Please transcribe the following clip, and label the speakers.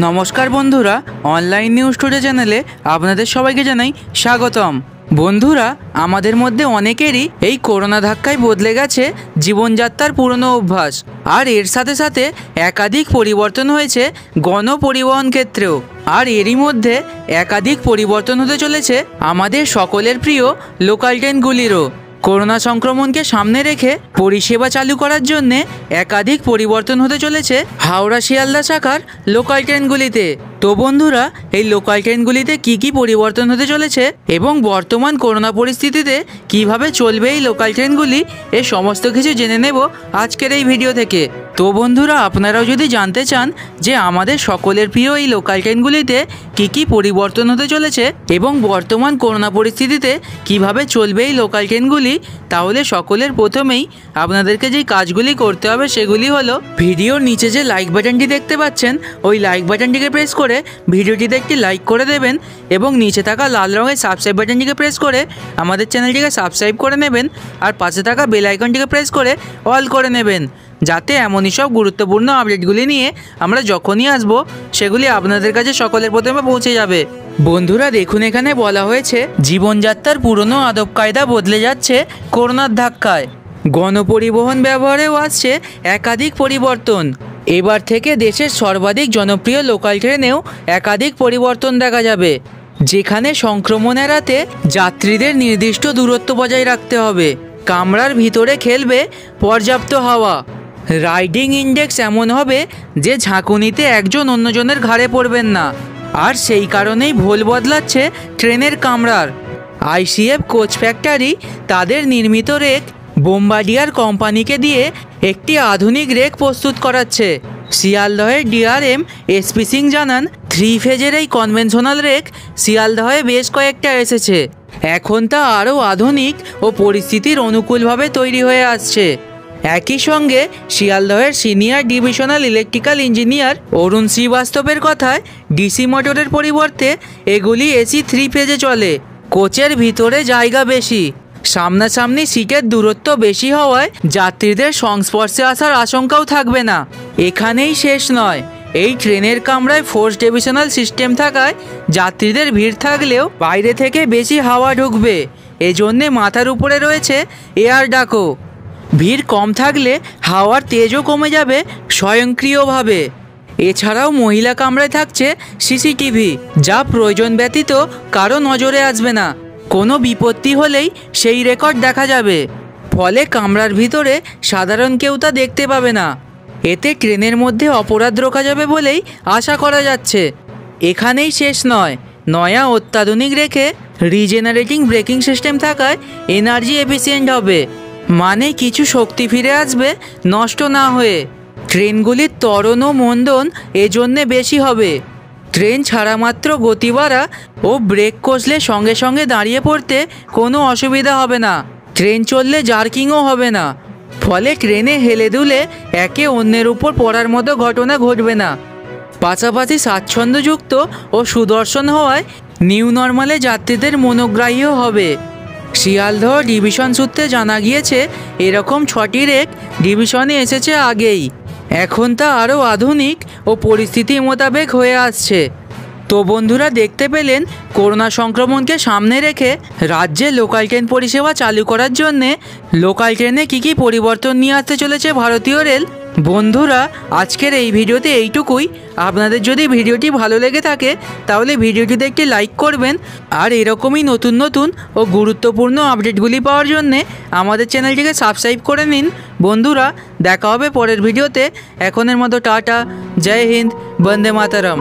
Speaker 1: নমস্কার বন্ধুরা, online news today চ্যানেলে আপনাদের সবাইকে জানাই স্বাগতম। বন্ধুরা, আমাদের মধ্যে অনেকেরই এই করোনা ধাক্কায় বদলে গেছে জীবনযাত্রার পুরনো অভ্যাস, আর এর সাথে সাথে একাধিক পরিবর্তন হয়েছে গণপরিবহন ক্ষেত্রেও। আর এরই মধ্যে একাধিক পরিবর্তন হতে চলেছে আমাদের সকলের প্রিয় লোকাল ট্রেনগুলিরও। করোনা সংক্রমণকে সামনে রেখে পরিষেবা চালু করার জন্য একাধিক পরিবর্তন হতে চলেছে হাওড়া শিয়ালদা শাখার লোকাল ট্রেনগুলিতে। তো বন্ধুরা, এই লোকাল ট্রেনগুলিতে কি পরিবর্তন হতে চলেছে এবং বর্তমান করোনা পরিস্থিতিতে কিভাবে চলবে এই লোকাল ট্রেনগুলি, এ সমস্ত কিছু জেনে নেব আজকের এই ভিডিও থেকে। তো বন্ধুরা, আপনারাও যদি জানতে চান যে আমাদের সকলের প্রিয় এই লোকাল ট্রেনগুলিতে কি পরিবর্তন হতে চলেছে এবং বর্তমান করোনা পরিস্থিতিতে কিভাবে চলবে এই লোকাল ট্রেনগুলি, তাহলে সকলের প্রথমেই আপনাদেরকে যেই কাজগুলি করতে হবে সেগুলি হলো, ভিডিওর নিচে যে লাইক বাটনটি দেখতে পাচ্ছেন, ওই লাইক বাটনটিকে প্রেস করে ভিডিওটিতে একটি লাইক করে দেবেন এবং নিচে থাকা লাল রঙের সাবস্ক্রাইব বাটনটিকে প্রেস করে আমাদের চ্যানেলটিকে সাবস্ক্রাইব করে নেবেন, আর পাশে থাকা বেল আইকনটিকে প্রেস করে অল করে নেবেন, যাতে এমনই সব গুরুত্বপূর্ণ আপডেটগুলি নিয়ে আমরা যখনই আসবো সেগুলি আপনাদের কাছে সকলের প্রথমে পৌঁছে যাবে। বন্ধুরা দেখুন, এখানে বলা হয়েছে জীবনযাত্রার পুরনো আদব কায়দা বদলে যাচ্ছে করোনার ধাক্কায়। গণপরিবহন ব্যবহারেও আসছে একাধিক পরিবর্তন। এবার থেকে দেশের সর্বাধিক জনপ্রিয় লোকাল ট্রেনেও একাধিক পরিবর্তন দেখা যাবে, যেখানে সংক্রমণ এড়াতে যাত্রীদের নির্দিষ্ট দূরত্ব বজায় রাখতে হবে। কামরার ভিতরে খেলবে পর্যাপ্ত হাওয়া। রাইডিং ইন্ডেক্স এমন হবে যে ঝাঁকুনিতে একজন অন্যজনের ঘাড়ে পড়বেন না, আর সেই কারণেই ভোল বদলাচ্ছে ট্রেনের কামরার। আইসিএফ কোচ ফ্যাক্টরি তাদের নির্মিত রেক বোম্বার্ডিয়ার কোম্পানিকে দিয়ে একটি আধুনিক রেক প্রস্তুত করাচ্ছে। শিয়ালদহের ডিআরএম এসপি সিং জানান, 3 ফেজের এই কনভেনশনাল রেক শিয়ালদহে বেশ কয়েকটা এসেছে। এখন তা আরও আধুনিক ও পরিস্থিতির অনুকূলভাবে তৈরি হয়ে আসছে। একই সঙ্গে শিয়ালদহের সিনিয়র ডিভিশনাল ইলেকট্রিক্যাল ইঞ্জিনিয়ার অরুণ শ্রীবাস্তবের কথায়, ডিসি মোটরের পরিবর্তে এগুলি এসি 3 ফেজে চলে। কোচের ভিতরে জায়গা বেশি, সামনাসামনি সিটের দূরত্ব বেশি হওয়ায় যাত্রীদের সংস্পর্শে আসার আশঙ্কাও থাকবে না। এখানেই শেষ নয়, এই ট্রেনের কামরায় 4 ডিভিশনাল সিস্টেম থাকায় যাত্রীদের ভিড় থাকলেও বাইরে থেকে বেশি হাওয়া ঢুকবে। এজন্যে মাথার উপরে রয়েছে এয়ার ডাকও। ভিড় কম থাকলে হাওয়ার তেজও কমে যাবে স্বয়ংক্রিয়ভাবে। এছাড়াও মহিলা কামরায় থাকছে সিসিটিভি, যা প্রয়োজন ব্যতীত কারো নজরে আসবে না। কোনো বিপত্তি হলেই সেই রেকর্ড দেখা যাবে, ফলে কামরার ভিতরে সাধারণ কেউ তা দেখতে পাবে না। এতে ট্রেনের মধ্যে অপরাধ রোকা যাবে বলেই আশা করা যাচ্ছে। এখানেই শেষ নয়, নয়া অত্যাধুনিক রেখে রিজেনারেটিং ব্রেকিং সিস্টেম থাকায় এনার্জি এফিসিয়েন্ট হবে, মানে কিছু শক্তি ফিরে আসবে নষ্ট না হয়ে। ট্রেনগুলির ত্বরণ ও মন্দন এজন্যে বেশি হবে। ট্রেন ছাড়া মাত্র গতি বাড়া ও ব্রেক কষলে সঙ্গে সঙ্গে দাঁড়িয়ে পড়তে কোনো অসুবিধা হবে না। ট্রেন চললে জার্কিংও হবে না, ফলে ট্রেনে হেলে দুলে একে অন্যের উপর পড়ার মতো ঘটনা ঘটবে না। পাশাপাশি স্বাচ্ছন্দ্যযুক্ত ও সুদর্শন হওয়ায় নিউ নর্মালে যাত্রীদের মনোগ্রাহী হবে। শিয়ালদহ ডিভিশন সূত্রে জানা গিয়েছে, এরকম 6টি রেক ডিভিশনে এসেছে আগেই। এখন তা আরও আধুনিক ও পরিস্থিতি মোতাবেক হয়ে আসছে। তো বন্ধুরা, দেখতে পেলেন করোনা সংক্রমণকে সামনে রেখে রাজ্যে লোকাল ট্রেন পরিষেবা চালু করার জন্যে লোকাল ট্রেনে কি পরিবর্তন নিয়ে আসতে চলেছে ভারতীয় রেল। বন্ধুরা, আজকের এই ভিডিওতে এইটুকুই। আপনাদের যদি ভিডিওটি ভালো লেগে থাকে তাহলে ভিডিওটিতে একটি লাইক করবেন, আর এরকমই নতুন নতুন ও গুরুত্বপূর্ণ আপডেটগুলি পাওয়ার জন্যে আমাদের চ্যানেলটিকে সাবস্ক্রাইব করে নিন। বন্ধুরা, দেখা হবে পরের ভিডিওতে। এখনের মতো টাটা, জয় হিন্দ, বন্দে মাতরম।